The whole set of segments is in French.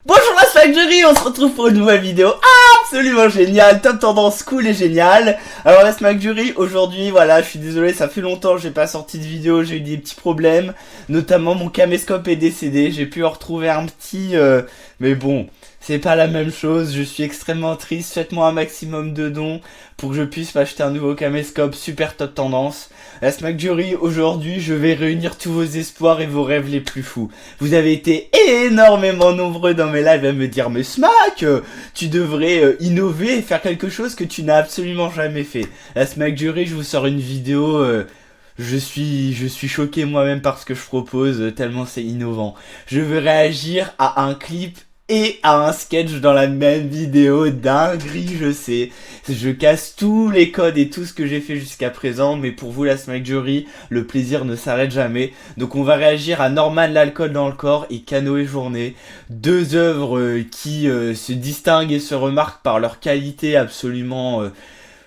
Bonjour la Smackjury, on se retrouve pour une nouvelle vidéo absolument géniale, top tendance cool et géniale. Alors la Smackjury, aujourd'hui, voilà, je suis désolé, ça fait longtemps que j'ai pas sorti de vidéo, j'ai eu des petits problèmes, notamment mon caméscope est décédé, j'ai pu en retrouver un petit, mais bon, c'est pas la même chose, je suis extrêmement triste, faites-moi un maximum de dons pour que je puisse m'acheter un nouveau caméscope super top tendance. La Smackjury, aujourd'hui, je vais réunir tous vos espoirs et vos rêves les plus fous. Vous avez été énormément nombreux dans mes lives à me dire « Mais Smack, tu devrais innover et faire quelque chose que tu n'as absolument jamais fait. » La Smackjury, je vous sors une vidéo... Je suis choqué moi-même par ce que je propose, tellement c'est innovant. Je veux réagir à un clip et à un sketch dans la même vidéo, dinguerie, je sais. Je casse tous les codes et tout ce que j'ai fait jusqu'à présent, mais pour vous la Smackjury, le plaisir ne s'arrête jamais. Donc on va réagir à Norman l'alcool dans le corps et Canoë Journée, deux œuvres qui se distinguent et se remarquent par leur qualité absolument...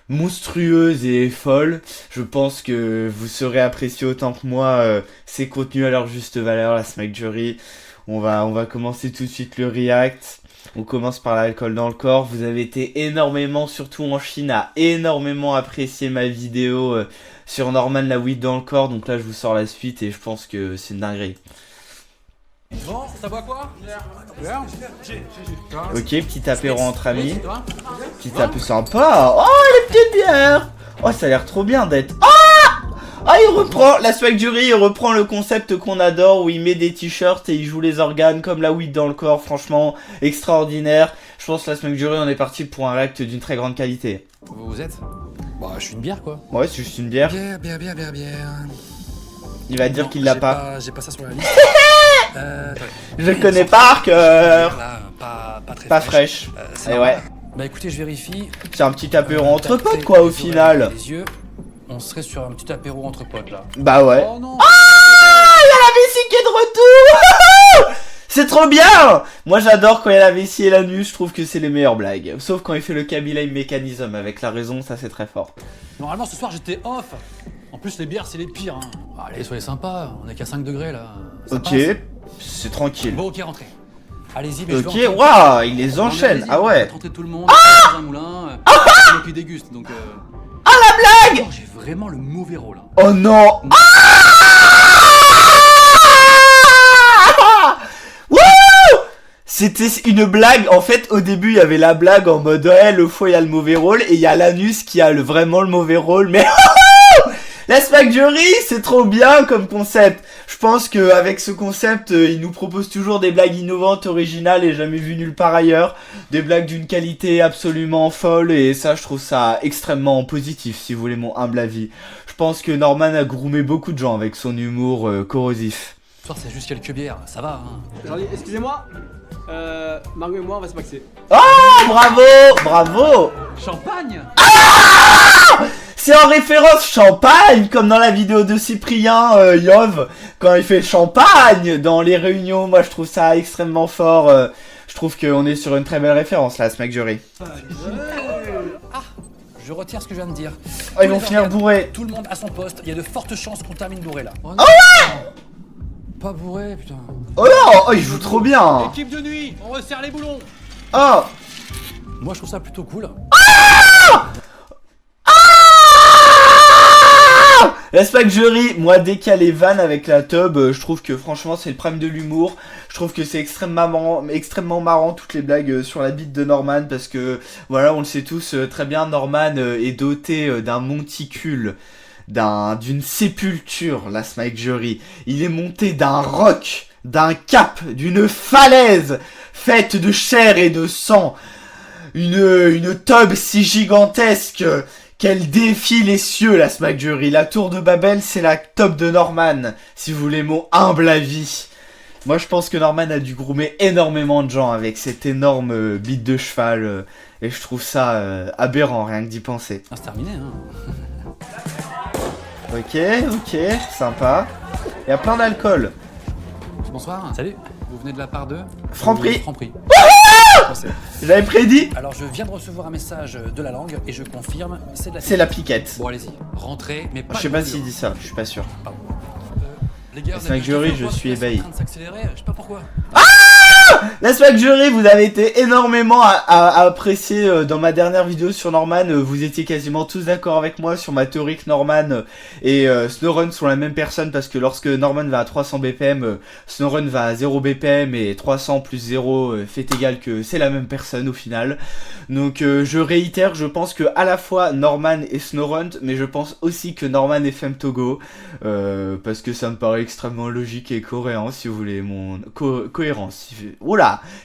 monstrueuse et folle. Je pense que vous saurez apprécier autant que moi ces contenus à leur juste valeur, la Smackjury. On va commencer tout de suite le react. On commence par l'alcool dans le corps. Vous avez été énormément, surtout en Chine, à énormément apprécier ma vidéo sur Norman la weed dans le corps. Donc là je vous sors la suite et je pense que c'est une dinguerie. Bon, ça boit quoi? Ok, petit apéro entre amis. Petit apéro sympa. Oh, les petites bières. Oh, ça a l'air trop bien d'être... Ah, il reprend, la Smackjury, il reprend le concept qu'on adore où il met des t-shirts et il joue les organes comme la weed dans le corps, franchement, extraordinaire. Je pense que la Smackjury, on est parti pour un react d'une très grande qualité. Vous êtes? Bah, je suis une bière quoi. Ouais, c'est juste une bière. Bière. Il va dire qu'il l'a pas. J'ai pas ça sur la liste. Je connais par cœur. Pas très fraîche. Et ouais. Bah écoutez, je vérifie. C'est un petit apéro entre potes quoi au final. Les yeux, on serait sur un petit apéro entre potes là. Bah ouais. Oh non. Ah, il y a la vessie qui est de retour. C'est trop bien. Moi j'adore quand il y a la vessie et l'anus, je trouve que c'est les meilleures blagues. Sauf quand il fait le Kabila Mechanism avec la raison, ça c'est très fort. Normalement ce soir j'étais off. En plus les bières c'est les pires hein. Allez soyez sympas, on est qu'à 5 degrés là. Ça ok, passe. c'est tranquille. Bon ok rentrez. Allez-y, mais ok, waouh, il les enchaîne. Ah ouais. Rentrer tout le monde dans un moulin. Et puis déguste donc. Ah la blague. J'ai vraiment le mauvais rôle. Hein. Oh non. C'était une blague, en fait au début il y avait la blague en mode ouais le foie il a le mauvais rôle et il y a l'anus qui a vraiment le mauvais rôle mais la Smackjury c'est trop bien comme concept. Je pense qu'avec ce concept il nous propose toujours des blagues innovantes, originales et jamais vues nulle part ailleurs. Des blagues d'une qualité absolument folle et ça je trouve ça extrêmement positif si vous voulez mon humble avis. Je pense que Norman a groomé beaucoup de gens avec son humour corrosif. Ce soir c'est juste quelques bières, ça va hein. Attendez, excusez-moi, Margot et moi on va se maxer. Oh bravo, bravo. Champagne. C'est en référence champagne, comme dans la vidéo de Cyprien Yov, quand il fait champagne dans les réunions. Moi je trouve ça extrêmement fort, je trouve qu'on est sur une très belle référence là, Smackjury. Je retire ce que je viens de dire. Oh, ils vont finir bourrés. Tout le monde à son poste, il y a de fortes chances qu'on termine bourré là. Oh pas bourré putain. Oh non, oh il joue trop bien. Équipe de nuit, on resserre les boulons. Oh. Moi je trouve ça plutôt cool. La Smackjury, moi dès qu'il y a les vannes avec la tub, je trouve que franchement c'est le prime de l'humour. Je trouve que c'est extrêmement marrant toutes les blagues sur la bite de Norman parce que voilà on le sait tous très bien, Norman est doté d'un monticule, d'une sépulture, la Smackjury. Il est monté d'un roc, d'un cap, d'une falaise faite de chair et de sang. Une tub si gigantesque qu'elle défie les cieux, la Smackjury. La tour de Babel, c'est la top de Norman, si vous voulez mon humble avis. Moi, je pense que Norman a dû groomer énormément de gens avec cette énorme bite de cheval. Et je trouve ça aberrant, rien que d'y penser. Ah, c'est terminé, hein. Ok, sympa. Il y a plein d'alcool. Bonsoir. Salut. Vous venez de la part de Franprix. Franprix. J'avais prédit. Alors je viens de recevoir un message de la langue et je confirme, c'est de la C'est la piquette. Bon allez-y, rentrez, mais pas. Je sais pas s'il dit ça, je suis pas sûr. Les gars, Smackjury, je suis ébahi. en train de s'accélérer, je sais pas pourquoi. Ah La Swag Jury, vous avez été énormément à apprécier dans ma dernière vidéo sur Norman. Vous étiez quasiment tous d'accord avec moi sur ma théorie que Norman et SnowRun sont la même personne, parce que lorsque Norman va à 300 BPM, SnowRun va à 0 BPM, et 300 plus 0 fait égal que c'est la même personne au final. Donc je réitère, je pense que à la fois Norman et SnowRun, mais je pense aussi que Norman est FemTogo, parce que ça me paraît extrêmement logique et cohérent, si vous voulez mon cohérence.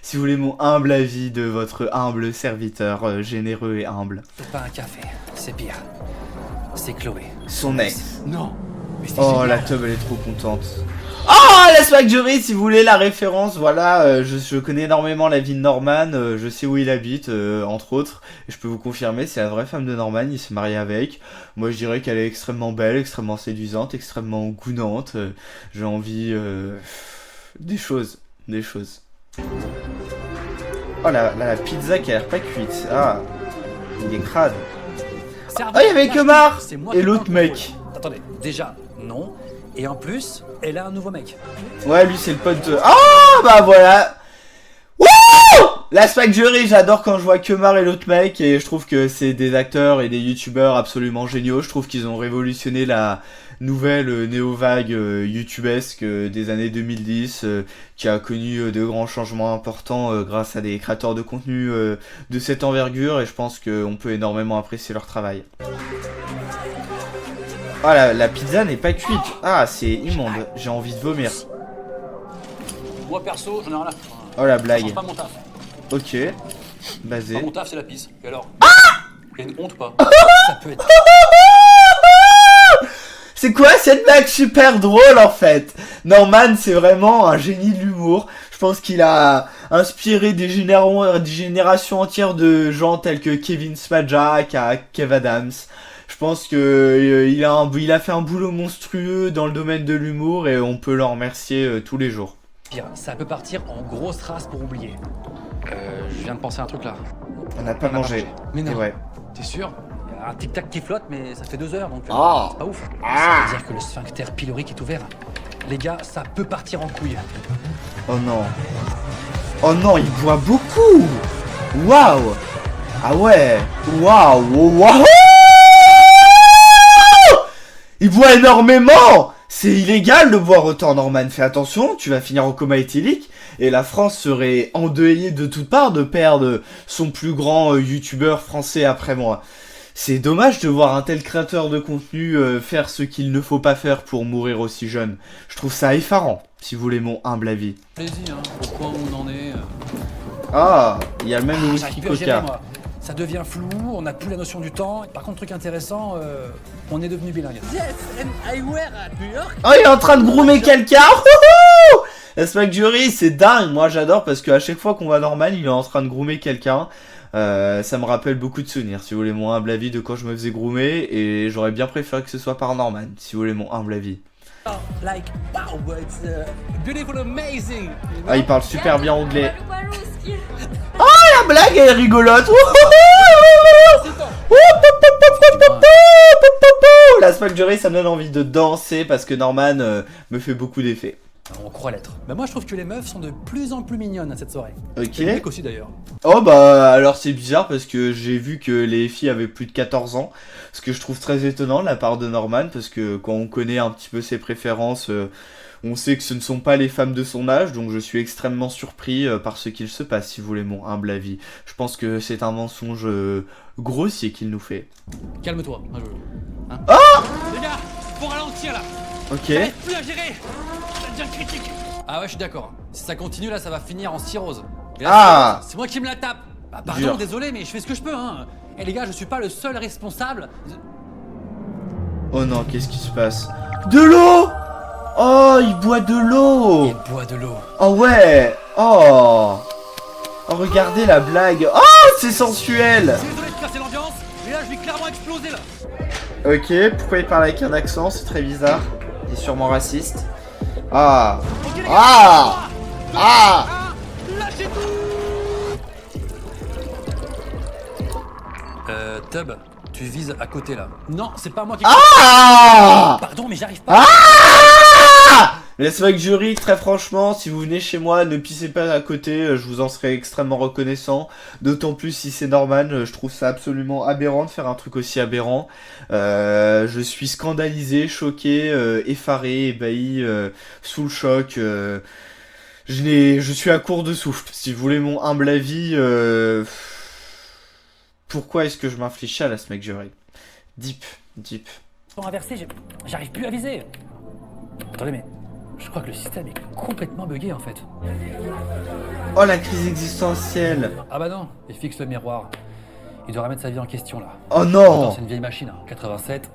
Si vous voulez mon humble avis de votre humble serviteur généreux et humble. C'est pas un café, c'est pire. C'est Chloé. Son ex. Non. Mais c'est Oh, génial. la teub, elle est trop contente. Oh, la Swag Jury, si vous voulez la référence, voilà, je connais énormément la vie de Norman, je sais où il habite, entre autres, et je peux vous confirmer, c'est la vraie femme de Norman, il s'est marié avec. Moi, je dirais qu'elle est extrêmement belle, extrêmement séduisante, extrêmement gounante, j'ai envie, des choses. Oh, la pizza qui a l'air pas cuite, ah, il est crade. Ah, il y avait Kemar C'est moi et qui l'autre prends le mec. contrôle. Attendez, déjà, non. Et en plus, elle a un nouveau mec. Ouais, lui c'est le pote de... Ah, bah voilà. Wouh, la Swag Jury, j'adore quand je vois Kemar et l'autre mec, et je trouve que c'est des acteurs et des youtubeurs absolument géniaux. Je trouve qu'ils ont révolutionné la nouvelle néo-vague youtubesque des années 2010, qui a connu de grands changements importants grâce à des créateurs de contenu de cette envergure, et je pense qu'on peut énormément apprécier leur travail. Oh, la pizza n'est pas cuite. Ah, c'est immonde. J'ai envie de vomir. Moi perso, j'en ai rien à foutre. Oh, la C'est blague. pas mon taf. Ok. Pas Basé. mon taf, c'est la pisse. Et alors y a une honte ou pas? Ça peut être. C'est quoi cette blague super drôle en fait? Norman, c'est vraiment un génie de l'humour. Je pense qu'il a inspiré des générations entières de gens tels que Kevin Smajak, Kev Adams. Je pense que il a fait un boulot monstrueux dans le domaine de l'humour, et on peut l'en remercier tous les jours. Pire, ça peut partir en grosse race pour oublier. Je viens de penser à un truc là. On n'a pas mangé. Mais non. Et ouais. T'es sûr? Il y a un tic-tac qui flotte, mais ça fait 2 heures, donc Ah. c'est pas ouf. Ça veut dire que le sphincter pylorique est ouvert. Les gars, ça peut partir en couille. Oh non. Oh non, il boit beaucoup. Waouh. Ah ouais. Waouh. Waouh. Il boit énormément. C'est illégal de boire autant, Norman. Fais attention, tu vas finir en coma éthylique. Et la France serait endeuillée de toutes parts de perdre son plus grand youtubeur français après moi. C'est dommage de voir un tel créateur de contenu faire ce qu'il ne faut pas faire pour mourir aussi jeune. Je trouve ça effarant, si vous voulez mon humble avis. Allez-y, hein, au point où on en est. Ah, il y a le même whisky J'arrive plus à gérer, coca. moi. Ça devient flou, on n'a plus la notion du temps. Par contre, truc intéressant, on est devenu bilingue. Yes, and I were at New York. Oh, il est en train de groomer quelqu'un. Wouhou. La Swag Jury, c'est dingue. Moi, j'adore parce qu'à chaque fois qu'on voit Norman, il est en train de groomer quelqu'un. Ça me rappelle beaucoup de souvenirs, si vous voulez mon humble avis de quand je me faisais groomer, et j'aurais bien préféré que ce soit par Norman, si vous voulez mon humble avis. Oh, like, wow, but it's beautiful, amazing. You know? Ah, il parle super bien anglais. По-русски. La blague, elle est rigolote. La Swag Jury, ça me donne envie de danser parce que Norman me fait beaucoup d'effets. On croit l'être. Bah moi je trouve que les meufs sont de plus en plus mignonnes à cette soirée. Ok. Et les mecs aussi d'ailleurs. Oh bah alors c'est bizarre parce que j'ai vu que les filles avaient plus de 14 ans, ce que je trouve très étonnant de la part de Norman, parce que quand on connaît un petit peu ses préférences, on sait que ce ne sont pas les femmes de son âge, donc je suis extrêmement surpris par ce qu'il se passe, si vous voulez mon humble avis. Je pense que c'est un mensonge grossier qu'il nous fait. Calme-toi. Hein. Les gars, faut ralentir là. Ok. J'arrive plus à gérer. Ça devient critique. Ah ouais je suis d'accord. Si ça continue là ça va finir en cirrhose. Et la Ah. cirrhose, c'est moi qui me la tape. Bah pardon, Dur. désolé mais je fais ce que je peux hein. Et les gars je suis pas le seul responsable. Oh non, qu'est-ce qui se passe? De l'eau! Oh, il boit de l'eau! Il boit de l'eau. Oh ouais! Oh! Oh, regardez la blague! Oh, c'est sensuel! Je suis désolé de casser l'ambiance, mais là je vais clairement exploser là. Ok, pourquoi il parle avec un accent? C'est très bizarre. Il est sûrement raciste. Ah! Ok, les gars. Ah! Ah! Lâchez tout. Tub, tu vises à côté là. Non, c'est pas moi qui. Ah! Pardon, mais j'arrive pas. Ah! Mais c'est vrai que jury, très franchement, si vous venez chez moi, ne pissez pas à côté, je vous en serai extrêmement reconnaissant. D'autant plus si c'est Norman, je trouve ça absolument aberrant de faire un truc aussi aberrant. Je suis scandalisé, choqué, effaré, ébahi, sous le choc. Je suis à court de souffle. Si vous voulez mon humble avis, pourquoi est-ce que je m'inflige à la Smack Jury? Deep. Inversé, j'arrive plus à viser. Attendez, mais je crois que le système est complètement buggé en fait. Oh, la crise existentielle. Ah bah non, il fixe le miroir. Il doit remettre sa vie en question là. Oh Pourtant, non. c'est une vieille machine, hein. 87.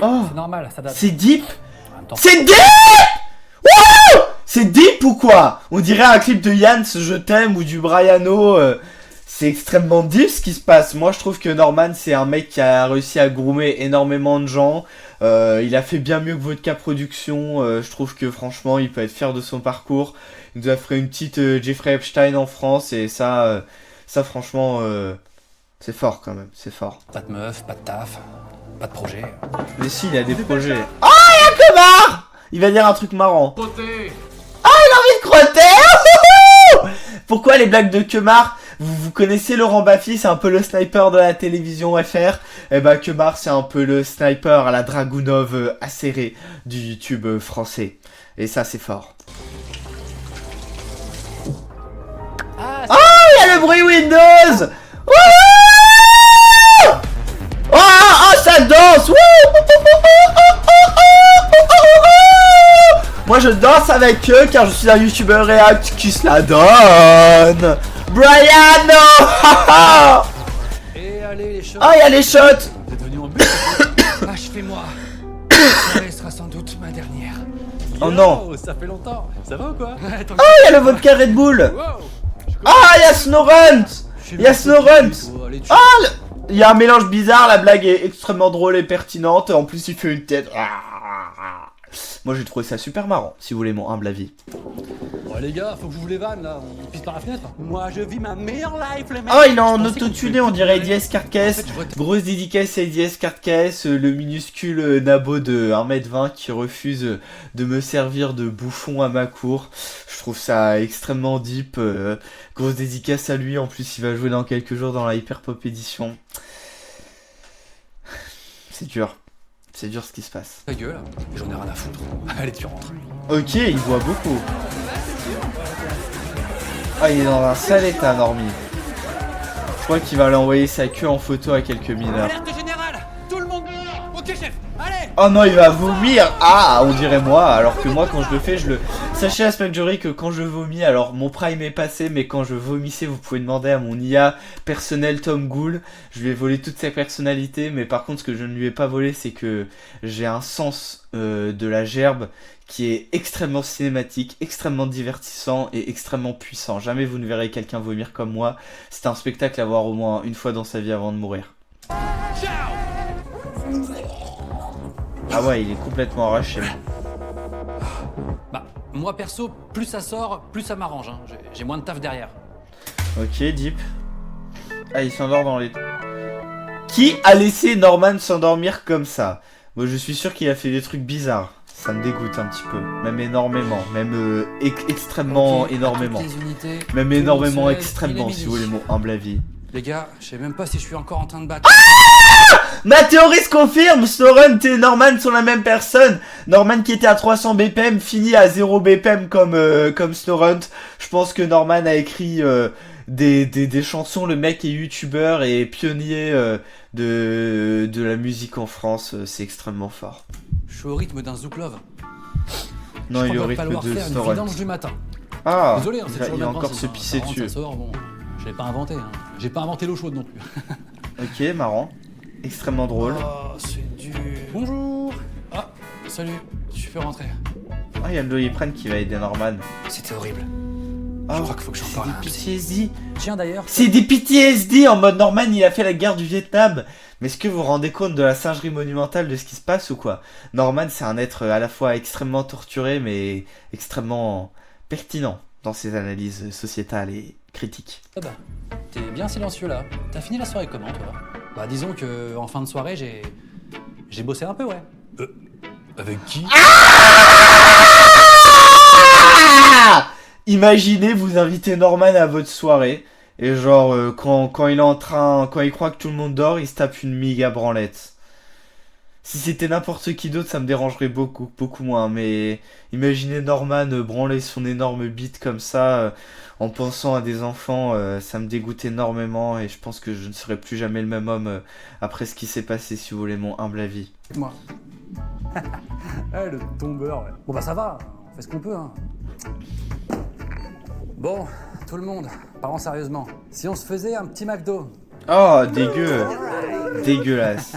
Oh, C'est normal, ça date. c'est deep. En même temps, C'est deep. Wouh, c'est deep ou quoi? On dirait un clip de Yann, Je t'aime, ou du Briano. C'est extrêmement deep ce qui se passe. Moi je trouve que Norman c'est un mec qui a réussi à groomer énormément de gens. Il a fait bien mieux que Vodka Production. Je trouve que franchement il peut être fier de son parcours. Il nous a fait une petite Jeffrey Epstein en France. Et ça franchement c'est fort quand même. C'est fort. pas de meuf, pas de taf, pas de projet. Mais si, il a des projets. Oh, il y a Kemar. Il va dire un truc marrant. Oh, il a envie de crotter. Pourquoi les blagues de Kemar? Vous connaissez Laurent Baffy, c'est un peu le sniper de la télévision FR. Et bah Kemar, c'est un peu le sniper à la Dragunov acéré du YouTube français. Et ça, c'est fort. Ah, Il y a le bruit Windows. Wouhou. Oh, ça danse. Moi, je danse avec eux car je suis un YouTuber React qui se la donne. Briano. et allez les shots. Oh, il y a les shots. Vous êtes venu en but. Achevez-moi. La soirée sera sans doute ma dernière. Oh non. Ça fait longtemps. Ça va ou quoi? Oh, il y a le vodka Red Bull. Ah, il y a Snorunt. Il y a Snorunt. Ah, il y a un mélange bizarre, la blague est extrêmement drôle et pertinente. En plus, il fait une tête. Moi, j'ai trouvé ça super marrant, si vous voulez mon humble avis. Ouais, les gars, faut que vous les vannes là, on pisse par la fenêtre. Moi, je vis ma meilleure life, les mecs. Oh, il est en autotuné, on dirait Eddie Carcass. Grosse dédicace à Eddie Carcass, le minuscule nabo de 1m20 qui refuse de me servir de bouffon à ma cour. Je trouve ça extrêmement deep. Grosse dédicace à lui, en plus il va jouer dans quelques jours dans la Hyper Pop Edition. C'est dur. C'est dur ce qui se passe. Ta gueule, j'en ai rien à foutre. Allez, tu rentres. Ok, il voit beaucoup. Ah, il est dans un sale état, Normie. Je crois qu'il va lui envoyer sa queue en photo à quelques mineurs. Alerte générale. Tout le monde dehors. Ok, chef. Allez. Oh non, il va vomir. Ah, on dirait moi, alors que moi quand je le fais, je le... Sachez à Smack Jury que quand je vomis, alors mon prime est passé, mais quand je vomissais, vous pouvez demander à mon IA personnel Tom Ghoul. Je lui ai volé toute sa personnalité, mais par contre ce que je ne lui ai pas volé, c'est que j'ai un sens de la gerbe qui est extrêmement cinématique, extrêmement divertissant et extrêmement puissant. Jamais vous ne verrez quelqu'un vomir comme moi. C'est un spectacle à voir au moins une fois dans sa vie avant de mourir. Ah ouais, il est complètement arraché. Bah, moi perso, plus ça sort, plus ça m'arrange. Hein. J'ai moins de taf derrière. Ok, deep. Ah, il s'endort dans les... Qui a laissé Norman s'endormir comme ça? Bon, je suis sûr qu'il a fait des trucs bizarres. Ça me dégoûte un petit peu. Même énormément. Même extrêmement énormément. Même énormément extrêmement, si vous voulez mon humble avis. Les gars, je sais même pas si je suis encore en train de battre. Ma théorie se confirme, Snorunt et Norman sont la même personne. Norman qui était à 300 BPM finit à 0 BPM comme Snorunt. Je pense que Norman a écrit des chansons. Le mec est youtubeur et pionnier de la musique en France. C'est extrêmement fort. Je suis au rythme d'un Zouk Love. Non, il est au rythme de faire une Snorunt. vidange du matin. Ah, Désolé, hein, il c'est va, toujours il le va même encore principe, se hein. pisser Ça rentre, dessus. ça sort, bon, je l'ai pas inventé. Hein. J'ai pas inventé l'eau chaude non plus. Ok, marrant. Extrêmement drôle. Oh, c'est dur. Bonjour. Ah, salut. Je peux rentrer. Ah, il y a le Doliprane qui va aider Norman. C'était horrible. Ah, Je crois qu'il faut que j'en parle à un psy. PTSD. Tiens d'ailleurs. C'est des PTSD en mode Norman, il a fait la guerre du Vietnam. Mais est-ce que vous vous rendez compte de la singerie monumentale de ce qui se passe ou quoi? Norman, c'est un être à la fois extrêmement torturé, mais extrêmement pertinent dans ses analyses sociétales et critiques. Ah bah, t'es bien silencieux là. T'as fini la soirée comment toi? Bah disons que en fin de soirée j'ai bossé un peu ouais. Avec qui? Imaginez, vous invitez Norman à votre soirée. Et genre, quand il est en train... Quand il croit que tout le monde dort, il se tape une méga branlette. Si c'était n'importe qui d'autre, ça me dérangerait beaucoup moins. Mais imaginez Norman branler son énorme bite comme ça, en pensant à des enfants, ça me dégoûte énormément. Et je pense que je ne serai plus jamais le même homme après ce qui s'est passé, si vous voulez mon humble avis. Moi. Le tombeur, ouais. Bon bah ça va, on fait ce qu'on peut, hein. Bon, tout le monde, parlons sérieusement. Si on se faisait un petit McDo. Oh, dégueu. Dégueulasse.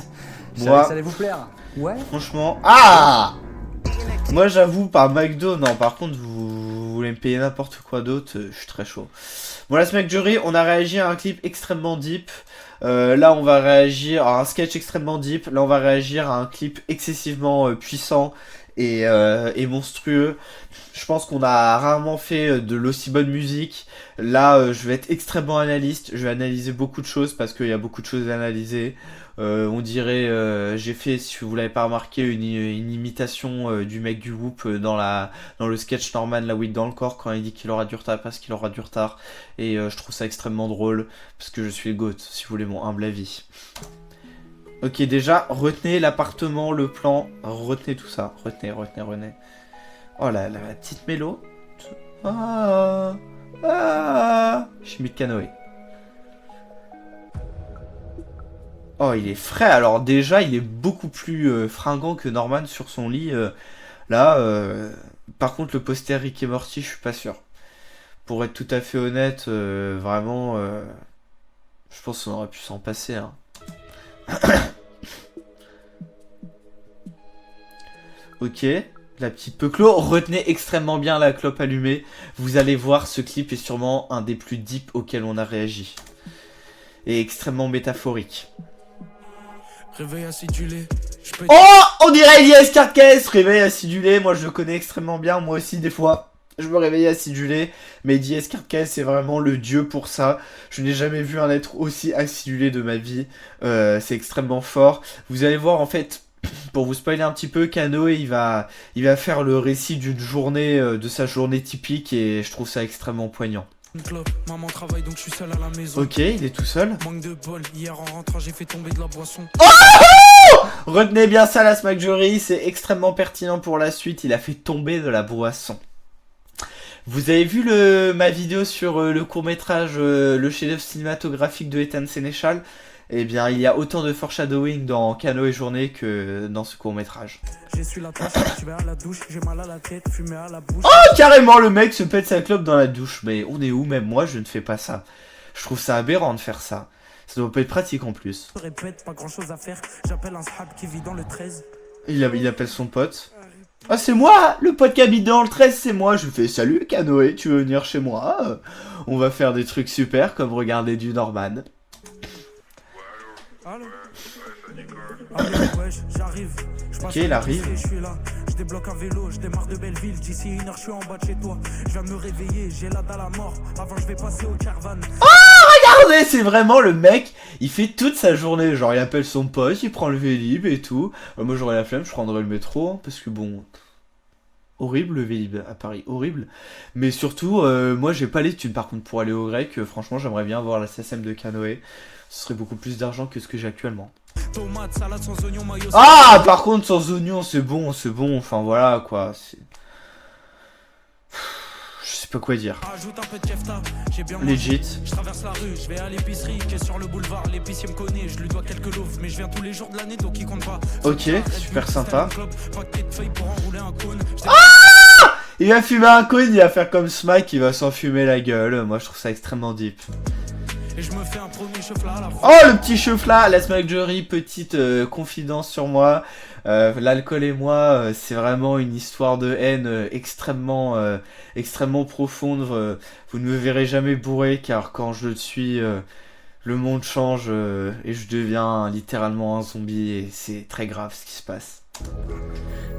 Je savais que ça allait vous plaire. Ouais. Franchement... Ah! Moi j'avoue, par McDo, non, par contre, vous voulez me payer n'importe quoi d'autre, je suis très chaud. Bon, la Smack Jury, on a réagi à un clip extrêmement deep. Là, on va réagir à un sketch extrêmement deep. Là, on va réagir à un clip excessivement puissant et monstrueux. Je pense qu'on a rarement fait de l'aussi bonne musique. Là, je vais être extrêmement analyste. Je vais analyser beaucoup de choses parce qu'il y a beaucoup de choses à analyser. On dirait, j'ai fait, si vous l'avez pas remarqué, une imitation du mec du Whoop dans le sketch Norman, la weed dans le corps, quand il dit qu'il aura du retard parce qu'il aura du retard. Et je trouve ça extrêmement drôle parce que je suis le GOAT, si vous voulez mon humble avis. Ok, déjà, retenez l'appartement, le plan, retenez tout ça. Retenez. Oh la petite mélo. J'ai mis le canoë. Oh, il est frais. Alors déjà, il est beaucoup plus fringant que Norman sur son lit. Par contre, le poster Rick et Morty, je suis pas sûr. Pour être tout à fait honnête, vraiment, je pense qu'on aurait pu s'en passer. Hein. Ok, la petite peu clos. Retenez extrêmement bien la clope allumée. Vous allez voir, ce clip est sûrement un des plus deep auxquels on a réagi. Et extrêmement métaphorique. Réveil acidulé. Oh, on dirait Elias Carcass. Réveil acidulé, moi je le connais extrêmement bien. Moi aussi des fois je me réveille acidulé. Mais Elias Carcass c'est vraiment le dieu pour ça. Je n'ai jamais vu un être aussi acidulé de ma vie. C'est extrêmement fort. Vous allez voir en fait, pour vous spoiler un petit peu, Kanoé il va faire le récit d'une journée, de sa journée typique. Et je trouve ça extrêmement poignant. Maman travaille donc je suis seul à la maison. Ok, il est tout seul. Manque de bol, hier en rentrant j'ai fait tomber de la boisson. Retenez bien ça, la Smack Jury, c'est extrêmement pertinent pour la suite. Il a fait tomber de la boisson. Vous avez vu ma vidéo sur le court-métrage, le chef-d'œuvre cinématographique de Ethan Sénéchal? Eh bien, il y a autant de foreshadowing dans Canoë Journée que dans ce court-métrage. J'essuie la tasse, je vais à la douche, j'ai mal à la tête, fumé à la bouche. Oh, carrément, le mec se pète sa clope dans la douche. Mais on est où? Même moi, je ne fais pas ça. Je trouve ça aberrant de faire ça. Ça doit pas être pratique en plus. Je répète, pas grand chose à faire, j'appelle un sahab qui vit dans le 13. Il appelle son pote. Ah, c'est moi, le pote qui habite dans le 13, c'est moi. Je lui fais salut Canoë, tu veux venir chez moi? On va faire des trucs super comme regarder du Norman. Allô? Allô, wesh, j'arrive. Ok, il arrive. Je suis là, je débloque un vélo, je démarre de Belleville. D'ici 1 heure, je suis en bas de chez toi. Je viens de me réveiller, j'ai la dalle à mort. Avant, je vais passer au Carvan. Regardez, c'est vraiment le mec, il fait toute sa journée. Genre, il appelle son pote, il prend le Vélib et tout. Moi, j'aurais la flemme, je prendrais le métro. Hein, parce que bon. Horrible le Vélib à Paris, horrible. Mais surtout, moi, j'ai pas les thunes par contre pour aller au grec. Franchement, j'aimerais bien avoir la SSM de Canoë. Ce serait beaucoup plus d'argent que ce que j'ai actuellement. Tomate, salade sans oignon, mayo. Ah, par contre, sans oignon, c'est bon. Enfin, voilà, quoi. Je sais pas quoi dire. Ajoute un peu de kefta, j'ai bien Legit. mangé. Je traverse la rue, je vais à l'épicerie qui est sur le boulevard. L'épicier me connaît, je lui dois quelques loaves. Mais je viens tous les jours de l'année, donc il compte pas. Ok, super sympa. Paquet de feuilles pour enrouler un cône. Il va fumer un cône, il va faire comme Smack, il va s'en fumer la gueule. Moi, je trouve ça extrêmement deep. Et je me fais un premier chef là à la fois. Oh, le petit chef là, la Smack Jury, petite confidence sur moi. L'alcool et moi, c'est vraiment une histoire de haine extrêmement profonde. Vous ne me verrez jamais bourré, car quand je le suis, le monde change et je deviens littéralement un zombie. Et c'est très grave ce qui se passe.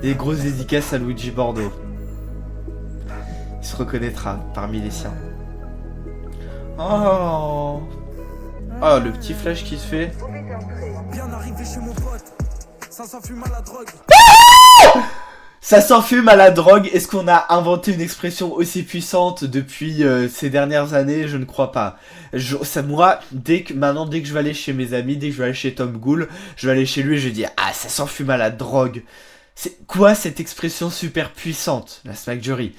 Des grosses dédicaces à Luigi Bordeaux. Il se reconnaîtra parmi les siens. Oh, le petit flash qui se fait. Bien arrivé chez mon pote, ça s'en fume à la drogue. Ça s'enfume à la drogue. Est-ce qu'on a inventé une expression aussi puissante depuis ces dernières années? Je ne crois pas. Moi, maintenant, dès que je vais aller chez mes amis, dès que je vais aller chez Tom Ghoul, je vais aller chez lui et je vais dire « Ah, ça s'enfume à la drogue ». C'est quoi cette expression super puissante, la Smack Jury?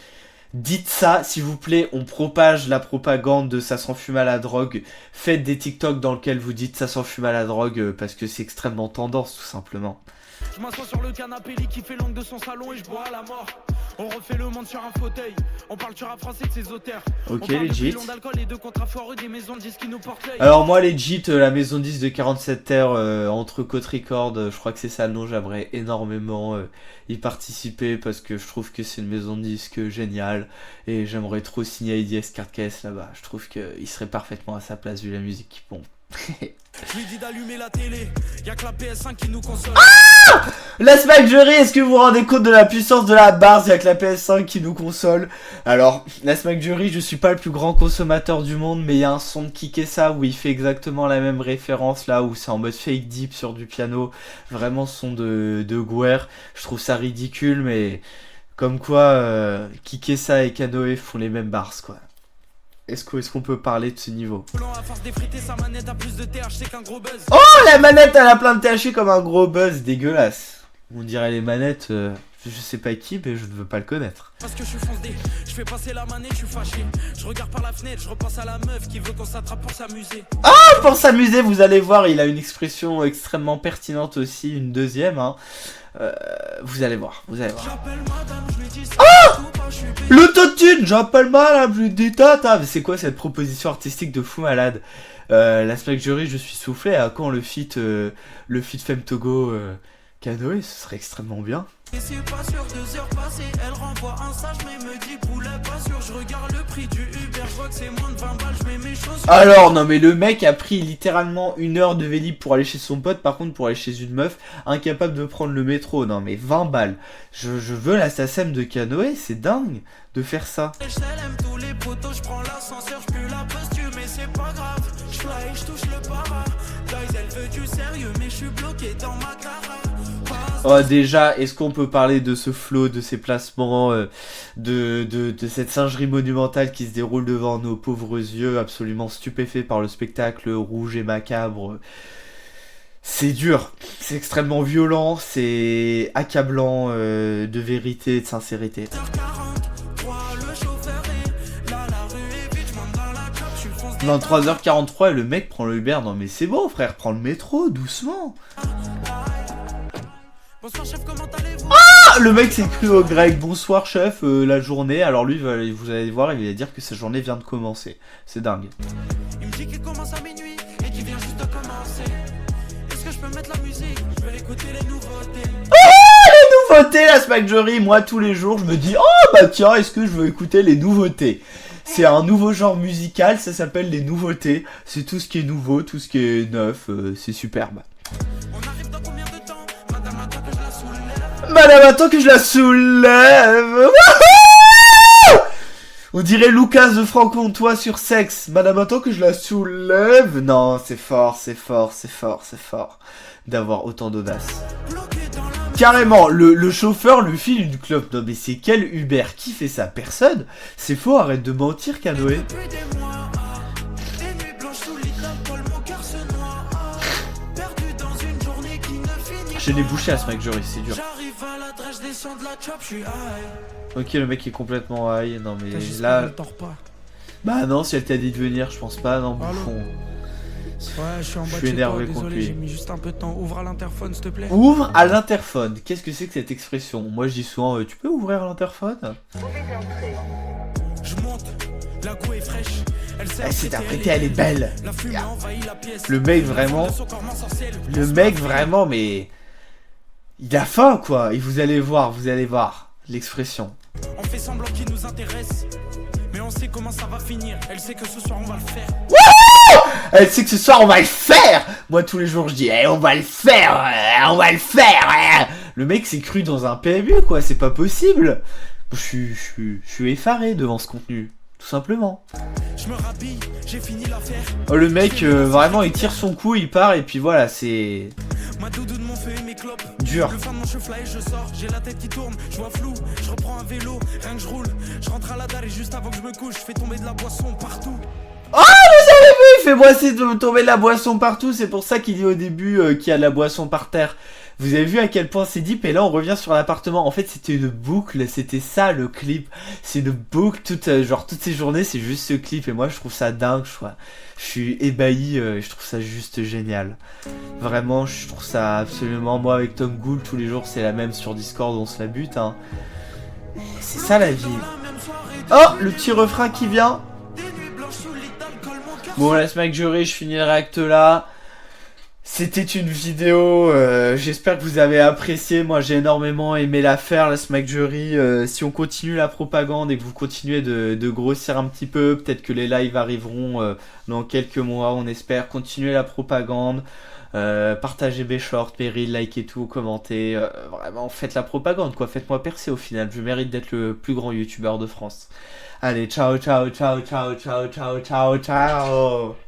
Dites ça, s'il vous plaît, on propage la propagande de ça s'enfume à la drogue. Faites des TikTok dans lesquels vous dites ça s'enfume à la drogue parce que c'est extrêmement tendance, tout simplement. Je m'assois sur le canapé, lit qui fait l'angle de son salon et je bois à la mort. On refait le monde sur un fauteuil. On parle sur un français de ses auteurs. Ok, legit. Alors Alors moi, legit, la maison 10 de 47 Terre entre Côte Record, je crois que c'est ça le nom, j'aimerais énormément y participer parce que je trouve que c'est une maison de disque géniale et j'aimerais trop signer à IDS Card Case là-bas. Je trouve qu'il serait parfaitement à sa place vu la musique qui pompe. Je lui dis d'allumer la télé, y'a que la PS5 qui nous console. La Smack Jury, est-ce que vous vous rendez compte de la puissance de la barre? Il y a que la PS5 qui nous console. Alors, la Smack Jury, je suis pas le plus grand consommateur du monde, mais il y a un son de Kikessa où il fait exactement la même référence là, où c'est en mode fake deep sur du piano. Vraiment son de Guer. Je trouve ça ridicule, mais comme quoi Kikessa et Kanoe font les mêmes bars quoi. Est-ce qu'on peut parler de ce niveau? Oh, la manette elle a plein de THC comme un gros buzz, dégueulasse. On dirait les manettes, je sais pas qui, mais je ne veux pas le connaître. Parce que je suis foncé, je fais passer la manette, je suis fâché. Je regarde par la fenêtre, je repense à la meuf qui veut qu'on s'attrape pour s'amuser. Ah, pour s'amuser, vous allez voir, il a une expression extrêmement pertinente aussi, une deuxième, hein. Vous allez voir, vous allez voir. L'autotune, j'appelle madame, je lui dis tata. Mais c'est quoi cette proposition artistique de fou malade? La Smack Jury, je suis soufflé. À quand le feat Femme Togo Kanoe? Ce serait extrêmement bien. Et c'est pas sûr, 2 heures passées, elle renvoie un sage mais me dit poulet pas sûr. Je regarde le prix du Uber, je vois que c'est moins de 20 balles, je mets mes choses. Alors non mais le mec a pris littéralement 1 heure de Vélib pour aller chez son pote. Par contre pour aller chez une meuf, incapable de prendre le métro. Non mais 20 balles. Je veux la SACEM de Kanoe, c'est dingue de faire ça. Je t'aime tous les poteaux, je prends l'ascenseur, je pue la posture mais c'est pas grave. Je fly, je touche le para. Guys elle veut du sérieux mais je suis bloqué dans ma cara. Oh déjà, est-ce qu'on peut parler de ce flow, de ces placements, de cette singerie monumentale qui se déroule devant nos pauvres yeux, absolument stupéfaits par le spectacle rouge et macabre. C'est dur, c'est extrêmement violent, c'est accablant de vérité et de sincérité. 23h43 et le mec prend le Uber. Non mais c'est bon frère, prends le métro, doucement. Bonsoir chef, comment allez-vous? Ah, le mec s'est cru au grec. Bonsoir chef, la journée. Alors lui, vous allez voir, il va dire que sa journée vient de commencer. C'est dingue. Il me dit qu'il commence à minuit et qu'il vient juste de commencer. Est-ce que je peux mettre la musique? Je vais écouter les nouveautés. Oh, les nouveautés, la Smack Jury. Moi, tous les jours, je me dis, oh bah tiens, est-ce que je veux écouter les nouveautés? C'est un nouveau genre musical, ça s'appelle les nouveautés. C'est tout ce qui est nouveau, tout ce qui est neuf, c'est superbe. On arrive dans combien de temps? Madame attend que je la soulève. Madame attend que je la soulève. Wouhou! On dirait Lucas de Franc-Comtois sur Sexe. Madame attend que je la soulève. Non, c'est fort, c'est fort, c'est fort, c'est fort d'avoir autant d'audace. Carrément, le chauffeur lui file une clope. Non mais c'est quel Uber? Qui fait ça? Personne. C'est faux, arrête de mentir, Kanoe. Je l'ai bouché à ce mec, Jury, c'est dur. Ok, le mec est complètement high. Non mais là... Bah non, si elle t'a dit de venir, je pense pas, non, bouffon. Ouais, je suis en bas Je suis énervé toi, contre désolé, j'ai lui. mis juste un peu de temps. Ouvre à l'interphone, s'il te plaît. Ouvre à l'interphone. Qu'est-ce que c'est que cette expression? Moi je dis souvent, tu peux ouvrir l'interphone? Je monte, la go est fraîche. Elle s'est apprêtée, elle est belle. Le mec vraiment... Le mec vraiment, mais... Il a faim quoi. Et vous allez voir l'expression. On fait semblant qu'il nous intéresse, mais on sait comment ça va finir. Elle sait que ce soir on va le faire. Wouhou! Elle sait que ce soir on va le faire. Moi tous les jours je dis on va le faire, on va le faire. Le mec s'est cru dans un PMU quoi, c'est pas possible. Je suis effaré devant ce contenu, tout simplement. Je me rhabille, j'ai fini l'affaire. Oh, le mec vraiment il tire son coup, il part et puis voilà, c'est... Ma doudou de mon feu et mes clopes. Dur. Le fin de mon cheveu et je sors. J'ai la tête qui tourne, je vois flou. Je reprends un vélo, rien que je roule. Je rentre à la dalle et juste avant que je me couche, je fais tomber de la boisson partout. Il fait boisser de tomber de la boisson partout, c'est pour ça qu'il dit au début qu'il y a de la boisson par terre. Vous avez vu à quel point c'est deep, et là on revient sur l'appartement. En fait c'était une boucle, c'était ça le clip. C'est une boucle, genre toutes ces journées c'est juste ce clip, et moi je trouve ça dingue, je suis ébahi, je trouve ça juste génial. Vraiment je trouve ça absolument, moi avec Tom Gould tous les jours c'est la même sur Discord, on se la bute hein. C'est ça la vie. Oh, le petit refrain qui vient. Bon, la Smack Jury, je finis le react là. C'était une vidéo, j'espère que vous avez apprécié. Moi, j'ai énormément aimé la faire, la Smack Jury. Si on continue la propagande et que vous continuez de grossir un petit peu, peut-être que les lives arriveront dans quelques mois, on espère. Continuer la propagande. Partagez mes shorts, mes reels, likez tout, commentez. Vraiment, faites la propagande, quoi. Faites-moi percer au final. Je mérite d'être le plus grand youtubeur de France. Allez, ciao, ciao, ciao, ciao, ciao, ciao, ciao, ciao.